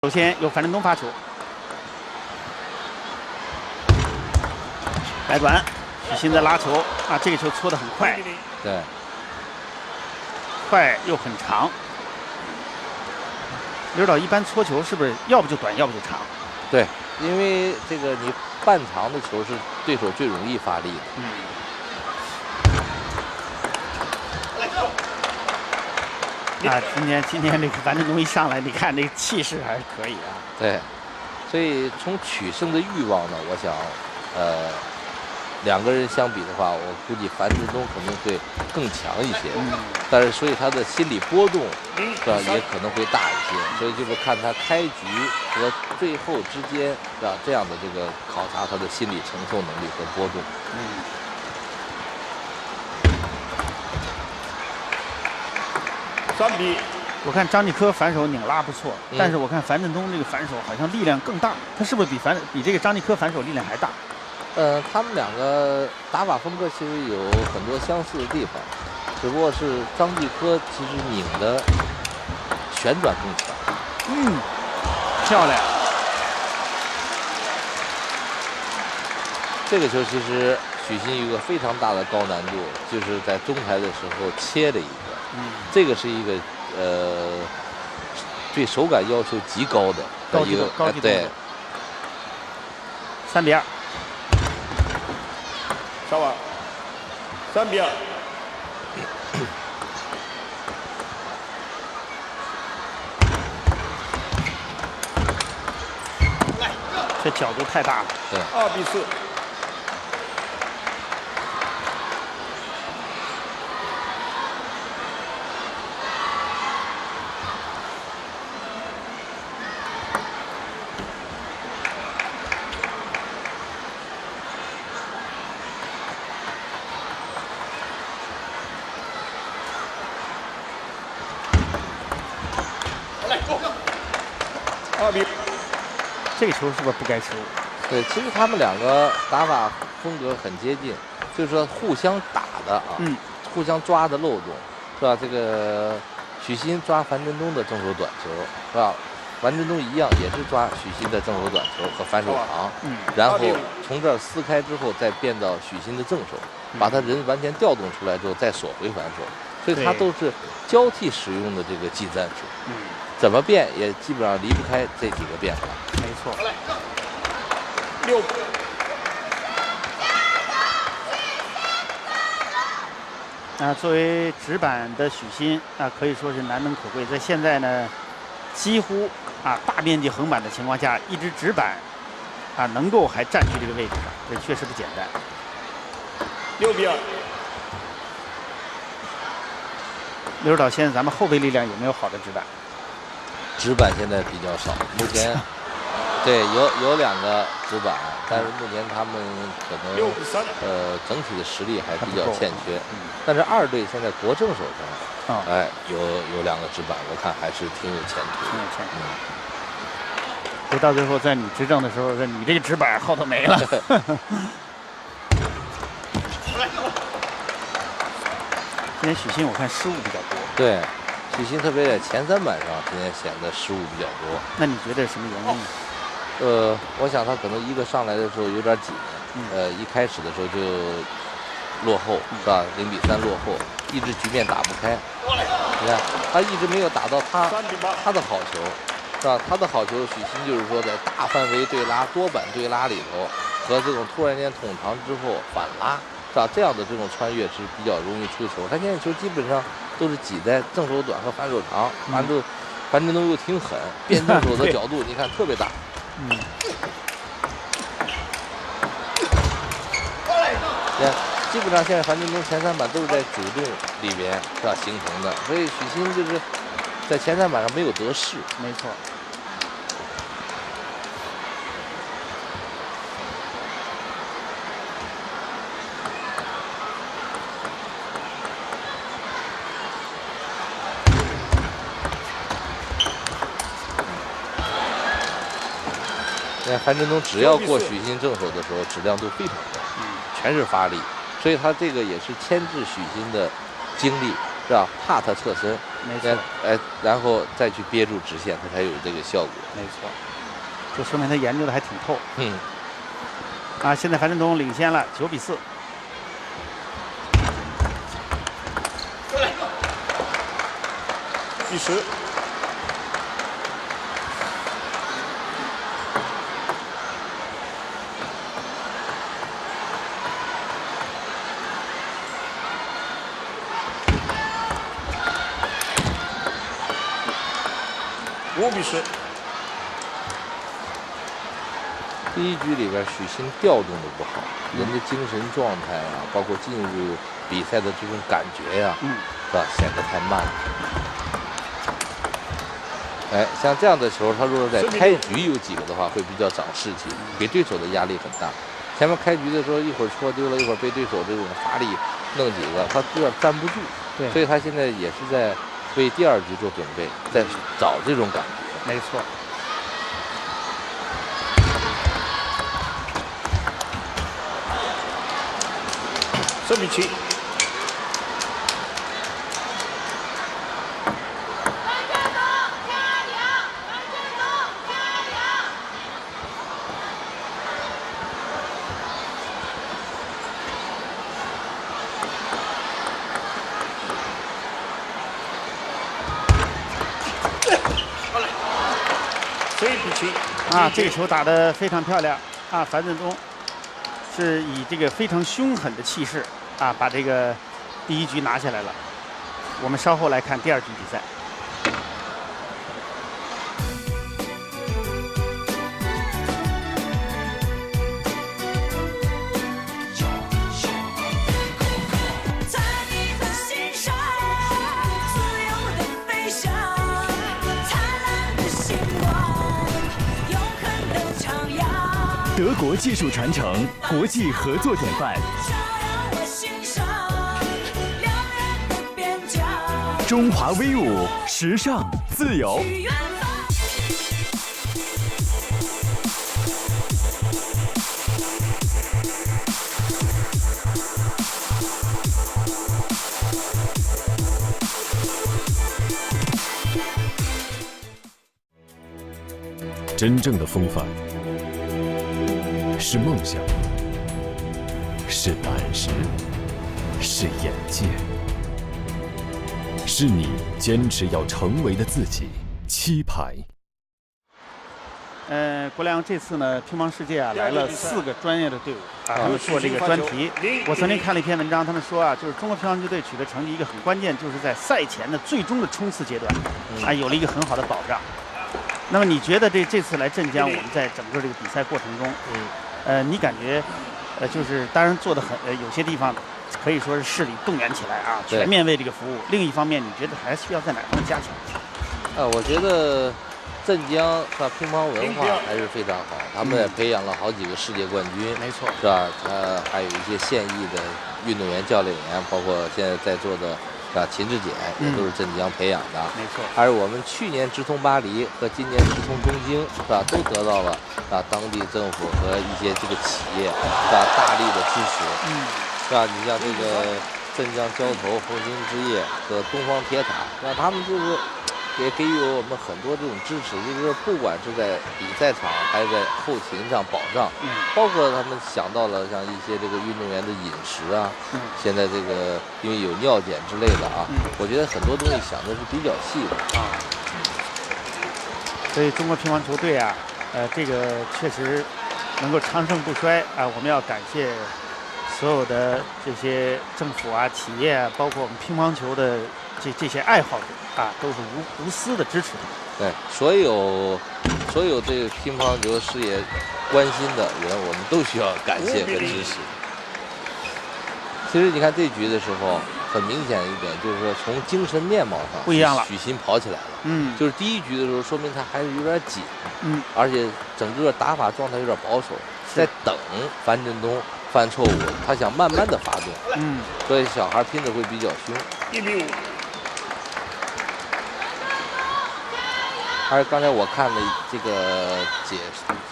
首先由樊振东发球，白短，许昕在拉球啊，这个球搓得很快，对，快又很长。刘指导一般搓球是不是要不就短，要不就长？对，因为这个你半长的球是对手最容易发力的。嗯。啊，今天这个樊振东一上来，你看这个气势还是可以啊。对，所以从取胜的欲望呢，我想，两个人相比的话，我估计樊振东肯定会更强一些。但是所以他的心理波动，是吧，也可能会大一些。所以就是看他开局和最后之间，是吧，这样的这个考察他的心理承受能力和波动。3比，我看张继科反手拧拉不错，但是我看樊振东这个反手好像力量更大，他是不是比这个张继科反手力量还大？他们两个打法风格其实有很多相似的地方，只不过是张继科其实拧的旋转更强。漂亮。这个球其实许昕有一个非常大的高难度，就是在中台的时候切了一个。这个是一个对手感要求极高的一个对。3比2。稍晚，3比2。这角度太大了。对。2比4。2比。这个球是不是不该球？对，其实他们两个打法风格很接近，就是说互相打的啊，互相抓的漏洞，是吧？这个许昕抓樊振东的正手短球，是吧？樊振东一样也是抓许昕的正手短球和反手长，然后从这儿撕开之后再变到许昕的正手，把他人完全调动出来之后再锁回反手，所以他都是交替使用的这个技战术。怎么变也基本上离不开这几个变化。没错。6。作为直板的许昕可以说是难能可贵，在现在呢，几乎大面积横板的情况下，一支直板能够还占据这个位置上，这确实不简单。6比2。刘指导，现在咱们后备力量有没有好的直板？直板现在比较少，目前对有2个直板，但是目前他们可能整体的实力还比较欠缺。但是2队现在国政手上，有2个直板，我看还是挺有前途。别到最后在你执政的时候，你这个直板后头没了。今天许昕我看失误比较多。对。许昕特别在前3板上，今天显得失误比较多。那你觉得什么原因？我想他可能一个上来的时候有点紧，一开始的时候就落后，是吧？0比3落后，一直局面打不开。你看他一直没有打到他的好球，是吧？他的好球，许昕就是说在大范围对拉、多板对拉里头，和这种突然间捅长之后反拉，是吧？这样的这种穿越是比较容易出球。他现在球基本上都是挤在正手短和反手长，完之后樊振东又挺狠，变正手的角度你看特别大。基本上现在樊振东前3板都是在主动里边是吧形成的，所以许昕就是在前3板上没有得势。没错。樊振东只要过许昕正手的时候，质量都非常高，全是发力，所以他这个也是牵制许昕的精力，是吧？怕他侧身，没错，然后再去憋住直线，它才有这个效果。没错，这说明他研究的还挺透。嗯。啊，现在樊振东领先了9比4。计时。5比10。第一局里边许昕调动的不好，人的精神状态啊，包括进入比赛的这种感觉呀，是吧？显得太慢了。哎，像这样的时候，他如果在开局有几个的话，会比较长士气，给对手的压力很大。前面开局的时候，一会儿戳丢了，一会儿被对手这种发力弄几个，他有点站不住。对，所以他现在也是在为第2局做准备，在找这种感觉。没错。3比7。啊，这个球打得非常漂亮啊！樊振东是以这个非常凶狠的气势啊，把这个第1局拿下来了。我们稍后来看第2局比赛。德国技术传承，国际合作典范。中华威武，时尚自由。真正的风范。是梦想，是胆识，是眼界，是你坚持要成为的自己。7排。国良这次呢，乒乓世界啊来了4个专业的队伍啊，他们做这个专题。我曾经看了一篇文章，他们说啊，就是中国乒乓球队取得成绩一个很关键，就是在赛前的最终的冲刺阶段啊，有了一个很好的保障。那么你觉得这次来镇江，我们在整个这个比赛过程中，你感觉，就是当然做的很，有些地方可以说是势力动员起来啊，全面为这个服务。另一方面，你觉得还需要在哪方面加强？我觉得镇江是乒乓文化还是非常好，他们也培养了好几个世界冠军，没错，是吧？还有一些现役的运动员、教练员，包括现在在座的。是吧？秦志戬也都是镇江培养的，没错。而我们去年直通巴黎和今年直通东京，是吧？都得到了当地政府和一些这个企业是吧大力的支持，是吧？你像这个镇江交投、红星之夜和东方铁塔，那他们就是也给予我们很多这种支持，就是不管是在比赛场还是在后勤上保障，包括他们想到了像一些这个运动员的饮食啊，现在这个因为有尿检之类的啊，我觉得很多东西想的是比较细的啊。所以中国乒乓球队啊，这个确实能够长盛不衰啊，我们要感谢所有的这些政府啊、企业啊，包括我们乒乓球的这些爱好者啊，都是无私的支持。对，所有对乒乓球事业关心的人，我们都需要感谢和支持。其实你看这局的时候，很明显一点就是说，从精神面貌上不一样了，许昕跑起来了。就是第1局的时候，说明他还是有点紧。而且整个打法状态有点保守，在等樊振东犯错误，他想慢慢的发动。所以小孩拼的会比较凶。1比5。而刚才我看了这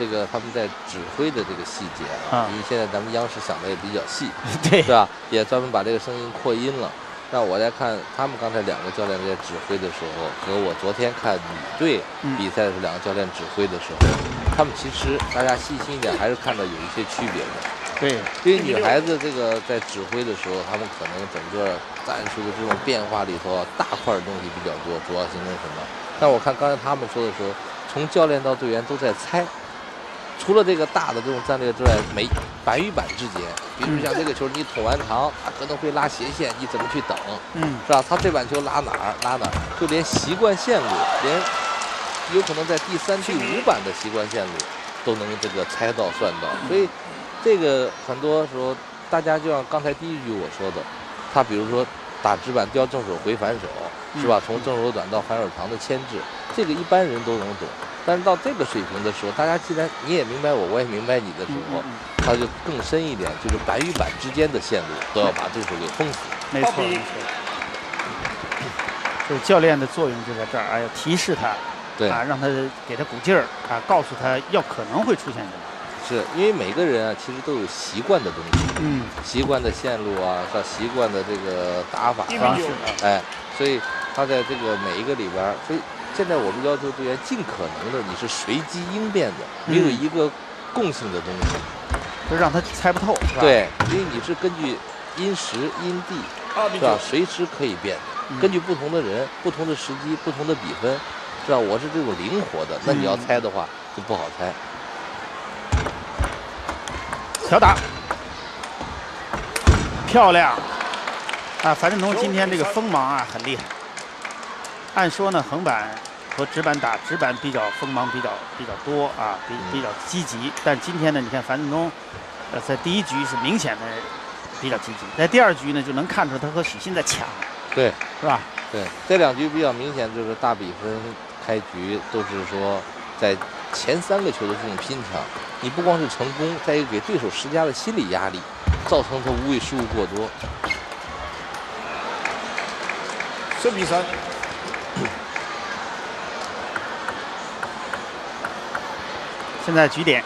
个他们在指挥的这个细节啊，因为现在咱们央视想的也比较细，对，是吧？也专门把这个声音扩音了。让我在看他们刚才两个教练在指挥的时候，和我昨天看女队比赛的时候，两个教练指挥的时候，他们其实大家细心一点还是看到有一些区别的。对，因为女孩子这个在指挥的时候，他们可能整个战术的这种变化里头大块的东西比较多，主要形成什么？但我看刚才他们说的时候，从教练到队员都在猜。除了这个大的这种战略之外，板与板之间，比如像这个球你捅完长，他可能会拉斜线，你怎么去等？是吧？他这板球拉哪儿拉哪儿，就连习惯线路，连有可能在第3、第5板的习惯线路都能这个猜到算到。所以这个很多时候大家就像刚才第1局我说的，他比如说打直板叼正手回反手，是吧？从正手短到反手长的牵制，这个一般人都能懂。但是到这个水平的时候，大家既然你也明白我，我也明白你的时候，他就更深一点，就是板与板之间的线路都要把对手给封死。没错，没错。就是教练的作用就在这儿，哎呀，提示他，对啊，让他给他鼓劲儿啊，告诉他要可能会出现什么。是因为每个人啊，其实都有习惯的东西，习惯的线路啊，是习惯的这个打法方式，哎，所以他在这个每一个里边，所以。现在我们要求队员尽可能的你是随机应变的，没有一个共性的东西，就让他猜不透，是吧？对，因为你是根据因时因地，是吧？随时可以变的，根据不同的人、不同的时机、不同的比分，是吧？我是这种灵活的，那你要猜的话就不好猜。小打，漂亮啊！樊振东今天这个锋芒啊很厉害。按说呢，横板和直板打，直板比较锋芒比较多啊，比较积极。但今天呢，你看樊振东，在第1局是明显的比较积极，在第2局呢就能看出他和许昕在抢，对，是吧？对，这2局比较明显就是大比分开局都是说在前3个球的这种拼抢，你不光是成功，再一个给对手施加了心理压力，造成他无谓失误过多。10比3。现在局点，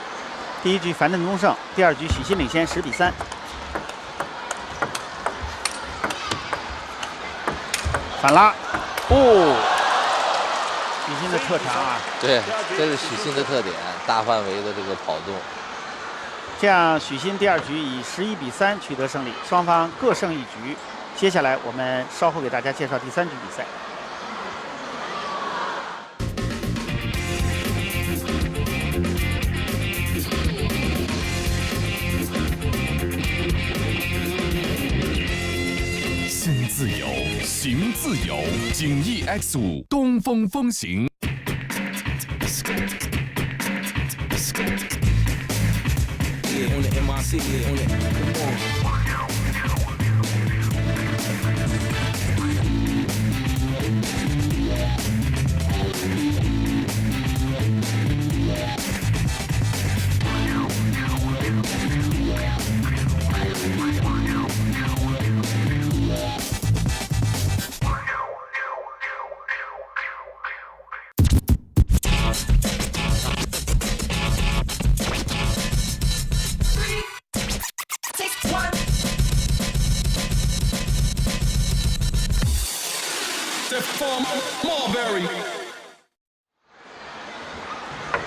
第1局樊振东胜，第2局许昕领先10比3。反拉，哦，许昕的特长啊。对，这是许昕的特点，大范围的这个跑动。这样，许昕第2局以11比3取得胜利，双方各胜1局。接下来我们稍后给大家介绍第3局比赛。心自由，行自由。景逸 X5 东风风行。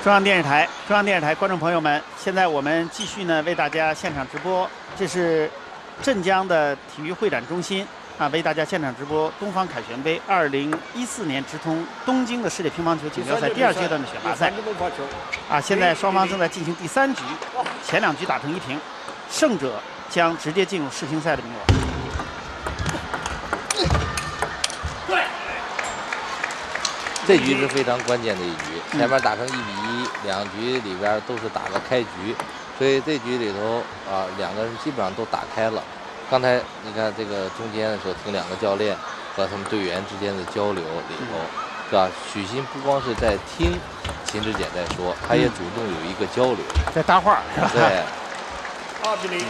中央电视台观众朋友们，现在我们继续呢为大家现场直播，这是镇江的体育会展中心啊，为大家现场直播东方凯旋杯2014年直通东京的世界乒乓球锦标赛第2阶段的选拔赛啊，现在双方正在进行第3局，前2局打成1平，胜者将直接进入世乒赛的名额。这局是非常关键的一局，前面打成1比1，2局里边都是打了开局，所以这局里头啊，2个人基本上都打开了。刚才你看这个中间的时候，听2个教练和他们队员之间的交流里头，是吧？许昕不光是在听秦志戬在说，他也主动有一个交流，在搭话是吧？对。2比0。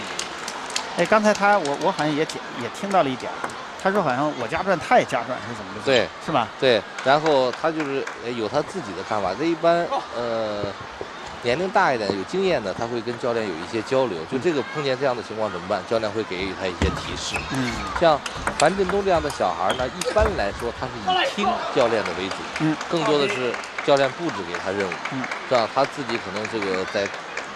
哎，刚才我好像也听到了一点。他说：“好像我家传，他也家传，是怎么的？对，是吧？对，然后他就是有他自己的看法。这一般年龄大一点、有经验的，他会跟教练有一些交流。就这个碰见这样的情况怎么办？教练会给予他一些提示。像樊振东这样的小孩呢，一般来说他是以听教练的为主，更多的是教练布置给他任务，这样他自己可能这个在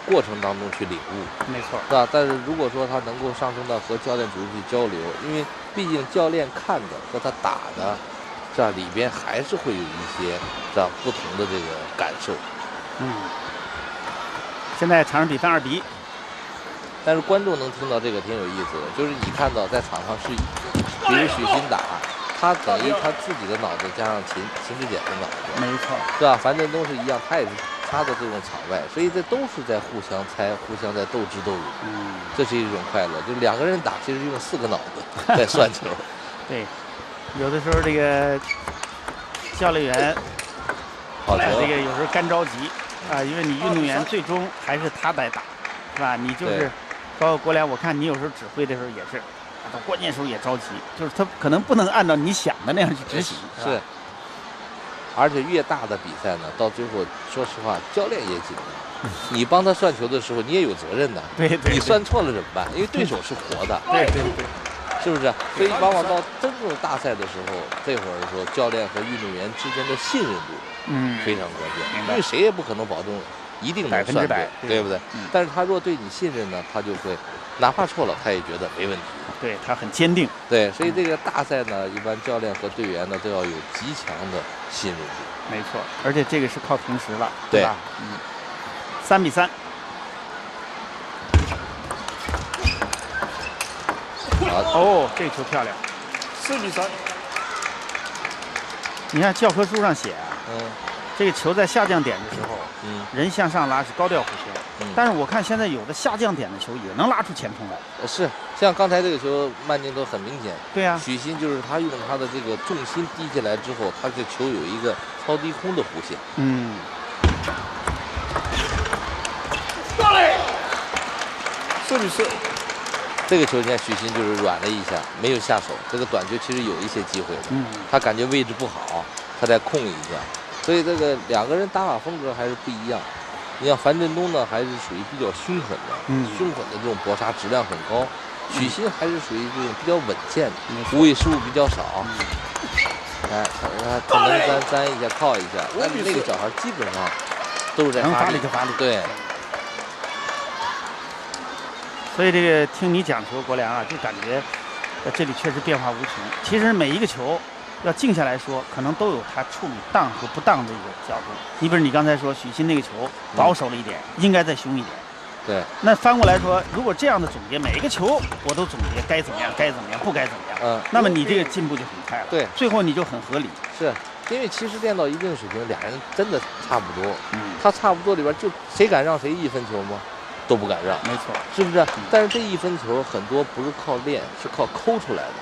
过程当中去领悟，没错，是吧？但是如果说他能够上升到和教练主动去交流，因为毕竟教练看的和他打的，这里边还是会有一些这样不同的这个感受。现在场上比分2比1，但是观众能听到这个挺有意思的，就是你看到在场上是，比如许昕打，他等于他自己的脑子加上秦志戬的脑子，没错，是吧？樊振东是一样，他也是他的这种场外，所以这都是在互相猜、互相在斗智斗勇。这是一种快乐，就2个人打，其实用4个脑子在算球。对，有的时候这个教练员这个有时候干着急啊，因为你运动员最终还是他在打，是吧？你就是包括国梁，我看你有时候指挥的时候也是，到关键时候也着急，就是他可能不能按照你想的那样去执行。是。而且越大的比赛呢，到最后说实话，教练也紧张。你帮他算球的时候，你也有责任的。对，你算错了怎么办？因为对手是活的。对，是不是？所以往往到真正大赛的时候，这会儿说教练和运动员之间的信任度，非常关键。因为谁也不可能保证一定能算对，对不对？但是他若对你信任呢，他就会哪怕错了，他也觉得没问题。对他很坚定。对，所以这个大赛呢，一般教练和队员呢都要有极强的信任度。没错，而且这个是靠平时了，对吧？3比3。哦，这球漂亮。4比3。你看教科书上写啊，这个球在下降点的时候，人向上拉是高调弧线，但是我看现在有的下降点的球也能拉出前冲来。是，像刚才这个球慢镜头很明显。对呀，许昕就是他用他的这个重心低下来之后，他这球有一个超低空的弧线。4比4。这个球你看许昕就是软了一下，没有下手。这个短球其实有一些机会的，他感觉位置不好，他再控一下。所以这个2个人打法风格还是不一样。你像樊振东呢，还是属于比较凶狠的，凶狠的这种搏杀质量很高。许昕还是属于这种比较稳健的，无谓失误比较少。哎，他能粘一下，靠一下，但是那个小孩基本上都是在发力就发力。对。所以这个听你讲球，国梁啊，就感觉这里确实变化无穷。其实每一个球要静下来说，可能都有他处理当和不当的一个角度。你比如你刚才说许昕那个球保守了一点，应该再凶一点。对。那翻过来说，如果这样的总结，每一个球我都总结该怎么样，该怎么样，不该怎么样。那么你这个进步就很快了。对。最后你就很合理。是。因为其实练到一定水平，2人真的差不多。他差不多里边就谁敢让谁1分球吗？都不敢让，没错，是不是？但是这1分球很多不是靠练，是靠抠出来的。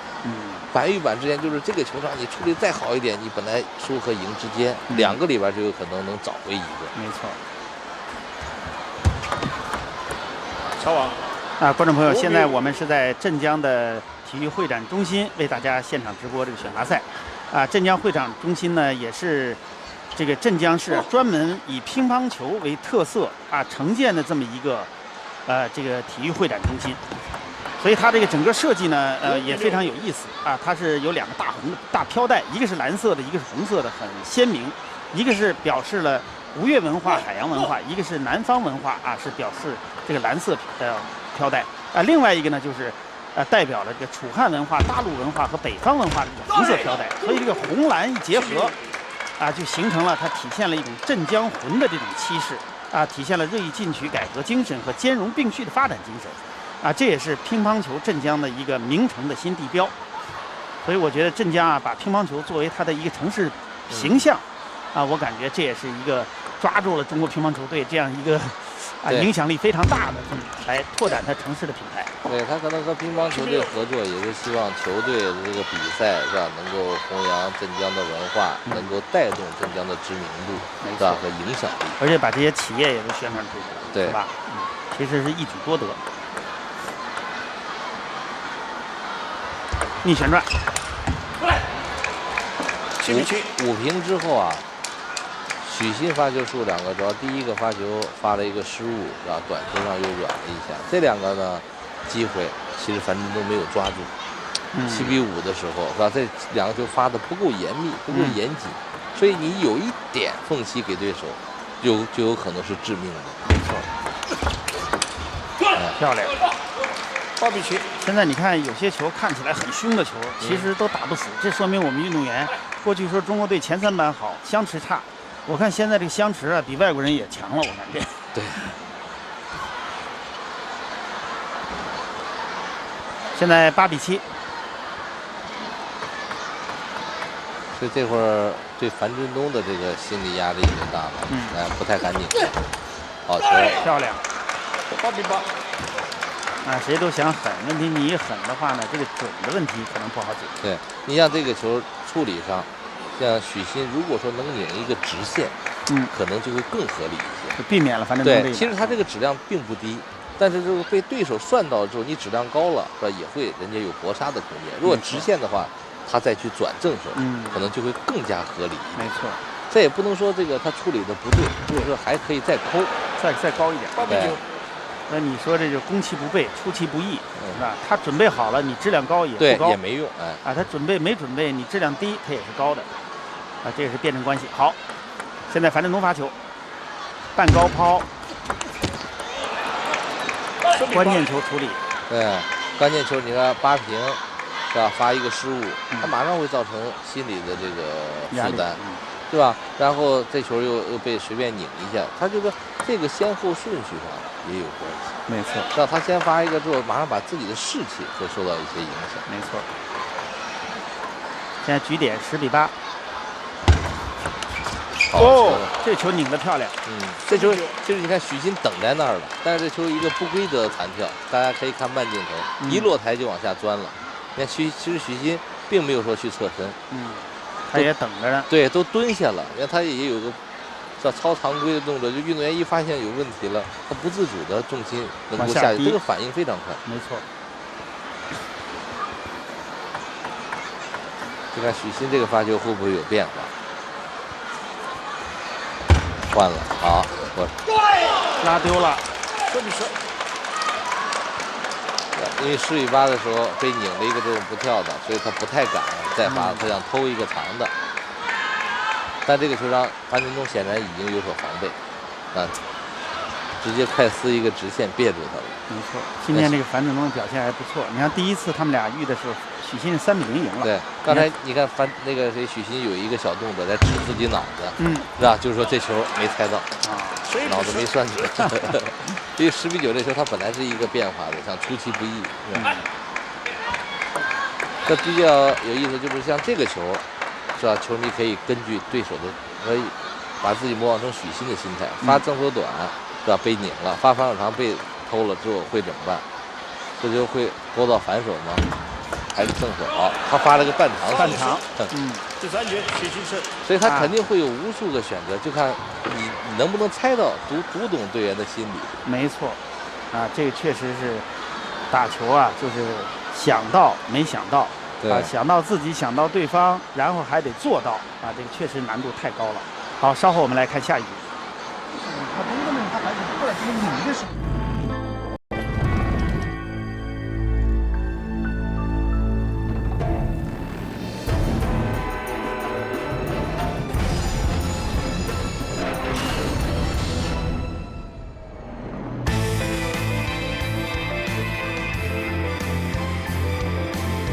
板与板之间就是这个球场，你处理再好一点，你本来输和赢之间2个里边就有可能能找回1个。没错。超网啊，观众朋友，现在我们是在镇江的体育会展中心为大家现场直播这个选拔赛。啊，镇江会展中心呢也是这个镇江市专门以乒乓球为特色啊承建的这么一个这个体育会展中心，所以它这个整个设计呢也非常有意思啊。它是有2个大飘带，一个是蓝色的，一个是红色的，很鲜明。一个是表示了吴越文化、海洋文化，一个是南方文化啊，是表示这个蓝色飘带啊。另外一个呢就是代表了这个楚汉文化、大陆文化和北方文化的这个红色飘带，所以这个红蓝一结合啊，就形成了它体现了一种镇江魂的这种气势啊，体现了锐意进取改革精神和兼容并蓄的发展精神啊，这也是乒乓球镇江的一个名城的新地标。所以我觉得镇江啊，把乒乓球作为它的一个城市形象啊，我感觉这也是一个抓住了中国乒乓球队这样一个影响力非常大的，来拓展它城市的品牌。对，他可能和乒乓球队合作，也是希望球队的这个比赛是吧，能够弘扬镇江的文化，能够带动镇江的知名度，是吧，和影响力，而且把这些企业也都宣传出去，对，是吧？其实是一举多得。逆旋转，过来，7比7。5平之后啊，许昕发球数2个，主要第一个发球发了一个失误，是吧？短球上又软了一下，这2个呢机会其实樊振东没有抓住。7比5的时候，是吧？这2个球发的不够严密，不够严谨，所以你有一点缝隙给对手，就有可能是致命的。没错。漂亮。8比7。现在你看有些球看起来很凶的球，其实都打不死，这说明我们运动员过去说中国队前3板好，相持差。我看现在这个相持啊，比外国人也强了，我感觉。对。现在8比7。所以这会儿对樊振东的这个心理压力就大了，不太敢拧。好球，漂亮。8比8。啊，谁都想狠，问题你一狠的话呢，这个准的问题可能不好解决。对，你像这个球处理上，像许昕如果说能拧一个直线，可能就会更合理一些，就避免了樊振东这一。对，其实他这个质量并不低，但是这个被对手算到之后，你质量高了，是吧？也会人家有搏杀的空间。如果直线的话，他再去转正手，可能就会更加合理。没错，这也不能说这个他处理的不对，就是说还可以再抠，再高一点。8比9。那你说这就攻其不备，出其不意，是吧？他准备好了，你质量高也不高，也没用，他准备没准备，你质量低，他也是高的，这也是辩证关系。好，现在樊振东发球，半高抛，关键球处理。对，关键球你看8平，是吧？发一个失误，他马上会造成心理的这个负担，是吧？然后这球又被随便拧一下，他就说这个先后顺序上也有关系。没错，让他先发一个之后，马上把自己的士气会受到一些影响。没错。现在局点10比8。哦，这球拧得漂亮。这球就是你看许昕等在那儿了，但是这球一个不规则弹跳，大家可以看慢镜头，一落台就往下钻了。你看其实许昕并没有说去侧身，他也等着呢。对，都蹲下了。你看他也有个叫超常规的动作，就运动员一发现有问题了，他不自主的重心能够下去，这个反应非常快。没错。就看许昕这个发球会不会有变化。换了，好，拉丢了。10比10。因为10比8的时候被拧了一个这种不跳的，所以他不太敢再发，他想偷一个长的。但这个球让樊振东显然已经有所防备，直接快撕一个直线别住他了。没错，今天这个樊振东的表现还不错。你看第一次他们俩遇的时候，许昕是3比0赢了。对，刚才你看许昕有一个小动作在指自己脑子，是吧？就是说这球没猜到，脑子没算准。因为10比9这球他本来是一个变化的，想出其不意。这比较有意思，就是像这个球，是吧？球迷可以根据对手的，可以把自己模仿成许昕的心态，发正手短，是吧？被拧了，发反手长被偷了之后会怎么办？这就会勾到反手吗？还是正手？好，他发了个半长。第3局许昕胜，所以他肯定会有无数个选择，就看你能不能猜到读懂队员的心理。没错，这个确实是打球啊，就是想到没想到，想到自己，想到对方，然后还得做到这个确实难度太高了。好，稍后我们来看下一局。他反正过来这个拧的时候。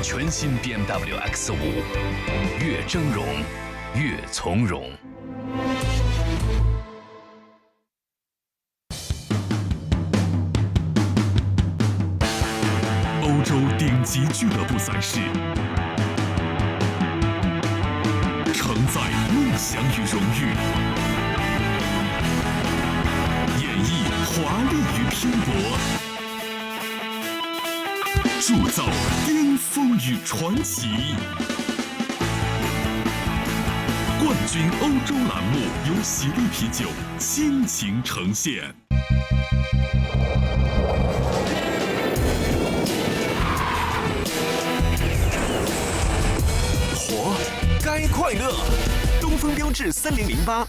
全新 BMW X5，越峥嵘越从容。欧洲顶级俱乐部赛事，承载梦想与荣誉，演绎华丽与拼搏，铸造巅峰与传奇。冠军欧洲栏目由喜力啤酒倾情呈现。活该快乐，东风标致3008。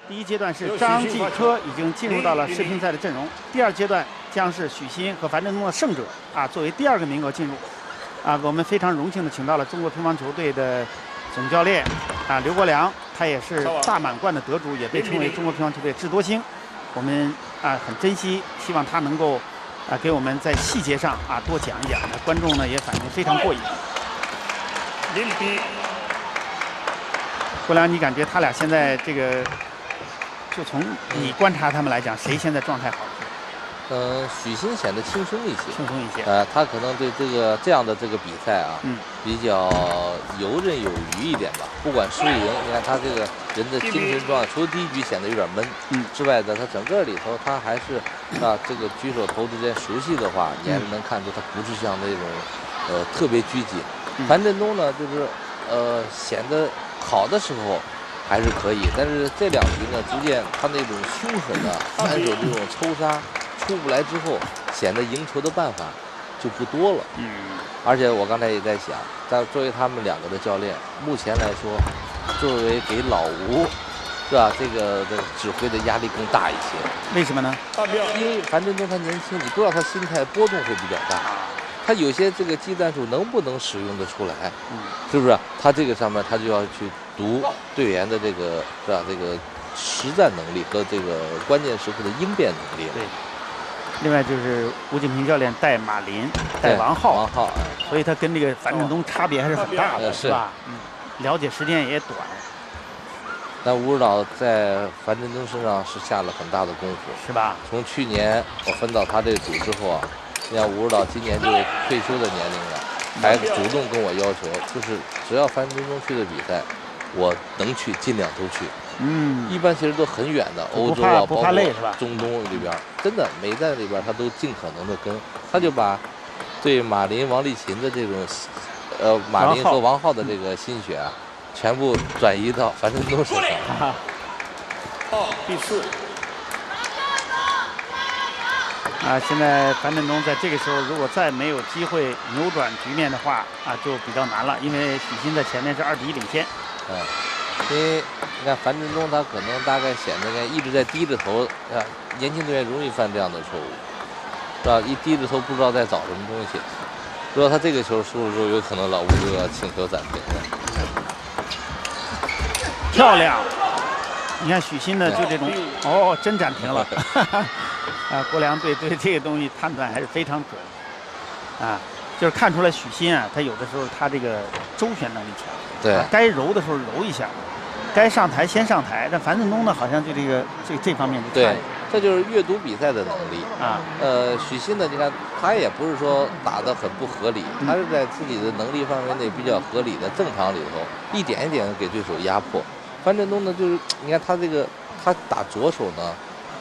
第一阶段是张继科已经进入到了世乒赛的阵容，第二阶段将是许昕和樊振东的胜者啊作为第2个名额进入。啊，我们非常荣幸的请到了中国乒乓球队的总教练啊刘国梁，他也是大满贯的得主，也被称为中国乒乓球队智多星。我们啊很珍惜，希望他能够啊给我们在细节上啊多讲一讲。观众呢也反应非常过瘾。0比。国梁，你感觉他俩现在这个，就从你观察他们来讲，谁现在状态好？许昕显得轻松一些，轻松一些。他可能对这样的这个比赛啊，比较游刃有余一点吧。不管输赢，你看他这个人的精神状态，除了第一局显得有点闷，之外的，他整个里头他还是啊，这个举手投之间熟悉的话，你还是能看出他不是像那种特别拘谨。樊振东呢，就是显得好的时候还是可以，但是这2局呢，逐渐他那种凶狠的反手这种抽杀。出不来之后，显得赢球的办法就不多了。而且我刚才也在想，作为他们2个的教练，目前来说，作为给老吴，是吧？这个的指挥的压力更大一些。为什么呢？因为樊振东他年轻，你不知道他心态波动会比较大。他有些这个技战术能不能使用得出来？是不是？他这个上面他就要去读队员的这个是吧？这个实战能力和这个关键时刻的应变能力。对。另外就是吴敬平教练带马林，带王浩，所以他跟这个樊振东差别还是很大的，是吧？了解时间也短。但吴指导在樊振东身上是下了很大的功夫，是吧？从去年我分到他这组之后啊，你看吴指导今年就退休的年龄了，还主动跟我要求，就是只要樊振东去的比赛，我能去尽量都去。一般其实都很远的，欧洲啊，包括中东里边，真的每站里边他都尽可能的跟，他就把对马林、王励勤的这种，马林和王浩的这个心血啊，全部转移到樊振东身上。第4。啊，现在樊振东在这个时候如果再没有机会扭转局面的话，啊，就比较难了，因为许昕在前面是2比1领先。因为你看樊振东他可能大概显得一直在低着头啊，年轻队员容易犯这样的错误，是吧？一低着头不知道在找什么东西，如果他这个球输了之后，有可能老吴就要请求暂停了。漂亮！你看许昕的就这种，真暂停了。啊，国梁对这个东西判断还是非常准，啊，就是看出来许昕啊，他有的时候他这个周旋能力强。对，该揉的时候揉一下，该上台先上台。但樊振东呢，好像就这方面就对，这就是阅读比赛的能力啊。许昕呢，你看他也不是说打得很不合理，他是在自己的能力范围内比较合理的正常里头，一点一点的给对手压迫。樊振东呢，就是你看他他打左手呢，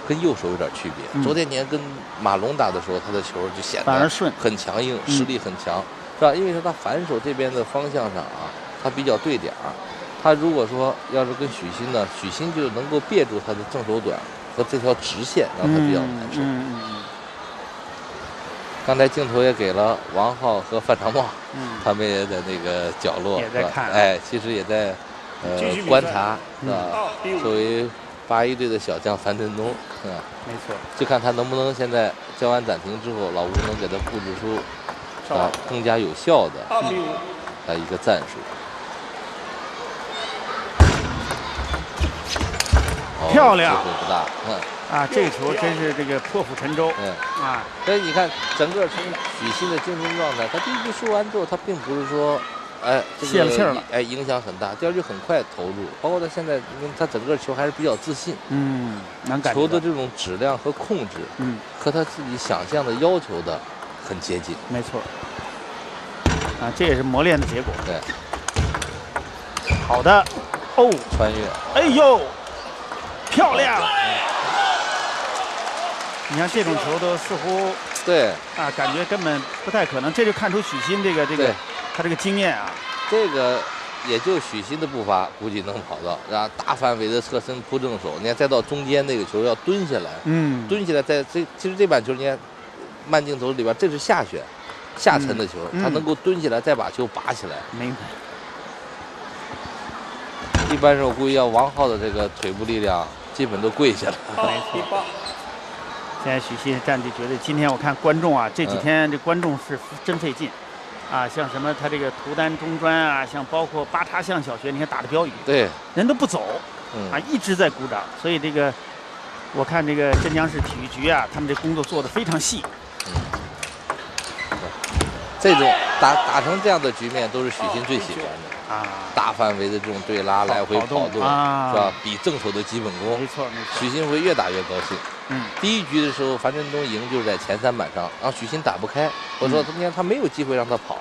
跟右手有点区别。昨天你看跟马龙打的时候，他的球就显得很强硬，实力很强，是吧？因为说他反手这边的方向上啊。他比较对点儿，他如果说要是跟许昕呢，许昕就能够别住他的正手短和这条直线，让他比较难受。刚才镜头也给了王浩和范长茂，他们也在那个角落也在看，其实也在观察，是吧？作为81队的小将樊振东，是吧？没错，就看他能不能现在叫完暂停之后，老吴能给他布置出啊更加有效的一个战术。漂亮，机会不大，啊，这个球真是这个破釜沉舟，啊，所以你看，整个从许昕的精神状态，他第一局输完之后，他并不是说，泄了气儿了，影响很大，第二局很快投入，包括他现在，他整个球还是比较自信，能感觉球的这种质量和控制，和他自己想象的要求的很接近，没错，啊，这也是磨练的结果，对，好的，穿越，哎呦。漂亮！你看这种球都似乎感觉根本不太可能，这就看出许昕这个他这个经验啊。这个也就许昕的步伐估计能跑到，然后大范围的侧身扑正手，你看再到中间那个球要蹲下来，蹲下来其实这板球你看慢镜头里边这是下沉的球，他能够蹲下来再把球拔起来。明白。一般是我估计要王浩的这个腿部力量基本都跪下了。第八。现在许昕占据绝对。今天我看观众啊，这几天这观众是真费劲，啊，像什么他这个图丹中专啊，像包括八叉巷小学，你看打的标语，对，人都不走，啊，一直在鼓掌。所以这个，我看这个镇江市体育局啊，他们这工作做得非常细。这种打成这样的局面，都是许昕最喜欢的啊，大范围的这种对拉，来回跑动，啊，是吧？比正手的基本功。没错没错。许昕会越打越高兴。第一局的时候，樊振东赢就是在前3板上，然后许昕打不开。我说今天他没有机会让他跑，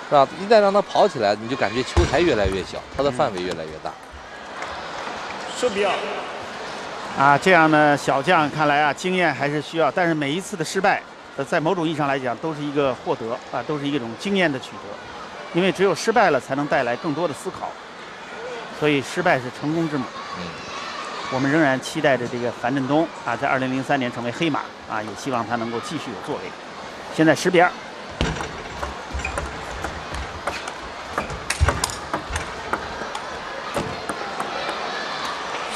是吧？一旦让他跑起来，你就感觉球台越来越小，他的范围越来越大。设比尔。啊，这样呢，小将看来啊，经验还是需要，但是每一次的失败，在某种意义上来讲，都是一个获得啊，都是一种经验的取得，因为只有失败了，才能带来更多的思考，所以失败是成功之母。我们仍然期待着这个樊振东啊，在2003年成为黑马啊，也希望他能够继续有作为。现在10比2。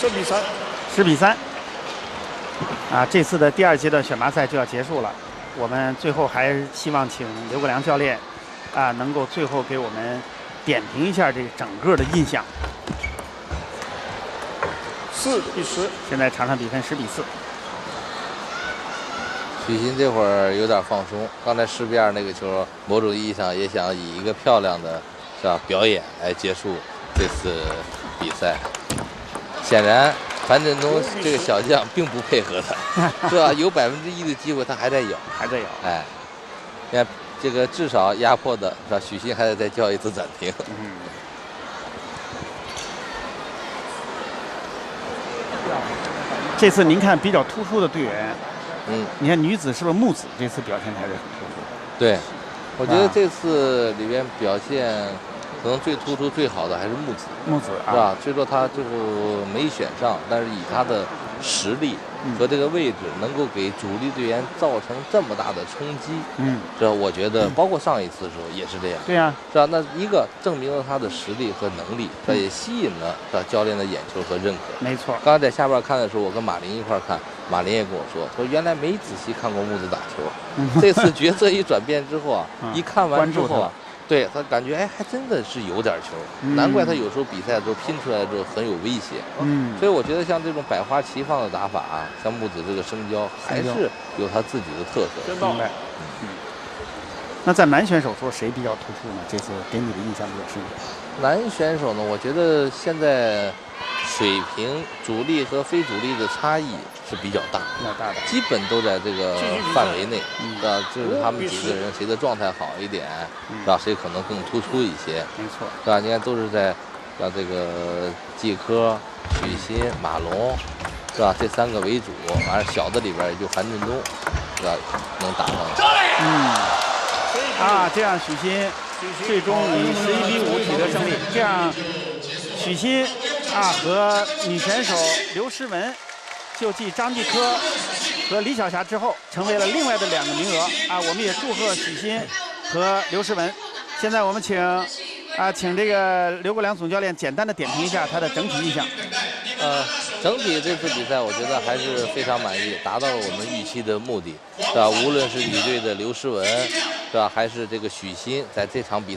10比3。10比3。啊，这次的第2阶段选拔赛就要结束了，我们最后还是希望请刘国梁教练啊，能够最后给我们点评一下这个整个的印象。4比10。现在场上比分10比4。许昕这会儿有点放松，刚才10比2那个球，某种意义上也想以一个漂亮的，是吧，表演来结束这次比赛。显然，樊振东这个小将并不配合他，是吧？有1%的机会，他还在咬，还在咬。哎，你看这个至少压迫的是吧？许昕还得再叫一次暂停。这次您看比较突出的队员，你看女子是不是木子这次表现还是很突出？对，我觉得这次里边表现可能最突出、最好的还是木子。木子是吧？虽说他最后没选上，但是以他的实力和这个位置，能够给主力队员造成这么大的冲击。这我觉得，包括上一次的时候也是这样。对呀，是吧？那一个证明了他的实力和能力，这也吸引了是吧教练的眼球和认可。没错。刚才在下边看的时候，我跟马林一块看，马林也跟我说原来没仔细看过木子打球，这次角色一转变之后啊，一看完之后啊。对他感觉还真的是有点球，难怪他有时候比赛的时候拼出来之后很有威胁。所以我觉得像这种百花齐放的打法啊，像木子这个生胶还是有他自己的特色。明白。那在男选手说谁比较突出呢？这次给你的印象比较深。男选手呢，我觉得现在水平主力和非主力的差异是比较大的，基本都在这个范围内，是吧？就是他们几个人谁的状态好一点，是吧？谁可能更突出一些，没错，是吧？你看都是在这个季科、许昕、马龙，是吧？这3个为主，完了小的里边也就樊振东，是吧？能打上。这样许昕最终以11比5取得胜利。这样，许昕和女选手刘诗雯就继张继科和李晓霞之后，成为了另外的2个名额我们也祝贺许昕和刘诗雯。现在我们请这个刘国梁总教练简单的点评一下他的整体印象。整体这次比赛我觉得还是非常满意，达到了我们预期的目的，是吧？无论是女队的刘诗雯，是吧，还是这个许昕，在这场比赛